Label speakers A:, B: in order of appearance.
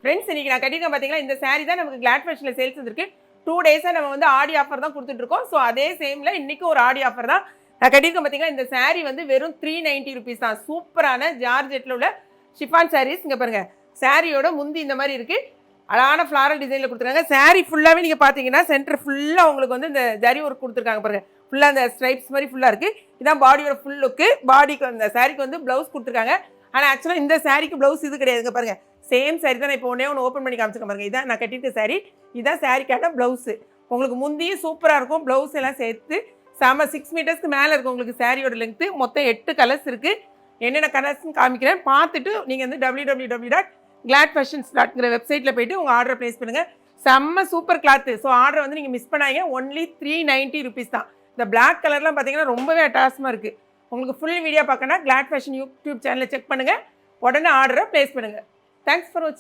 A: Friends இன்னைக்கு நான் கட்டிருக்கேன் பார்த்தீங்களா, இந்த saree தான் நமக்கு கிளாட் ஃபேஷனில் சேல்ஸ் வந்திருக்கு. 2 டேஸாக நம்ம வந்து ஆடி ஆஃபர் தான் கொடுத்துட்ருக்கோம். ஸோ அதே சேமில் இன்றைக்கும் ஒரு ஆடி ஆஃபர் தான். நான் கட்டிருக்கேன் பார்த்தீங்களா, இந்த saree வந்து வெறும் 390 rupees தான். சூப்பரான ஜார்ஜெட்டில் உள்ள ஷிஃபான் sarees. இங்கே பாருங்கள், சாரியோட முந்தி இந்த மாதிரி இருக்குது. அழகான ஃப்ளாரல் டிசைனில் கொடுத்துருக்காங்க. saree ஃபுல்லாகவே நீங்கள் பார்த்தீங்கன்னா சென்டர் ஃபுல்லாக உங்களுக்கு வந்து இந்த ஜரி ஒர்க் கொடுத்துருக்காங்க பாருங்கள். ஃபுல்லாக அந்த ஸ்ட்ரைப்ஸ் மாதிரி ஃபுல்லாக இருக்குது. இதான் பாடியோட ஃபுல் லுக்கு. பாடிக்கு அந்த சாரிக்கு வந்து ப்ளவுஸ் கொடுத்துருக்காங்க. ஆனால் ஆக்சுவலாக இந்த சாரிக்கு ப்ளவுஸ் இது கிடையாதுங்க பாருங்கள். சேம் சாரி தான். நான் இப்போ ஒன்று ஓப்பன் பண்ணி காமிச்சிருக்கேன் பாருங்கள். இதான் நான் கட்டியிருக்க சாரி. இதான் சாரிக்கான ப்ளவுஸு. உங்களுக்கு முந்தியும் சூப்பராக இருக்கும். ப்ளவுஸ் எல்லாம் சேர்த்து செம 6 மீட்டர்ஸ்க்கு மேலே இருக்கும் உங்களுக்கு சாரியோட லென்த்து. மொத்தம் 8 கலர்ஸ் இருக்குது. என்னென்ன கலர்ஸ்ன்னு காமிக்கிறேன். பார்த்துட்டு நீங்கள் வந்து www.gladfashions.ங்கிற வெப்சைட்டில் போய்ட்டு உங்கள் ஆர்டரை ப்ளேஸ் பண்ணுங்கள். செம்ம சூப்பர் கிளாத்து. ஸோ ஆர்டரை வந்து நீங்கள் மிஸ் பண்ணாங்க. ஒன்லி 390 rupees தான். இந்த பிளாக் கலர்லாம் பார்த்தீங்கன்னா ரொம்பவே அட்டாசமாக இருக்குது. உங்களுக்கு ஃபுல் வீடியோ பார்க்கணும்னா கிளாட் ஃபேஷன் யூடியூப் சேனலை செக் பண்ணுங்கள். உடனே ஆர்டரை ப்ளேஸ் பண்ணுங்கள். தேங்க்ஸ் ஃபார் வாட்சிங்.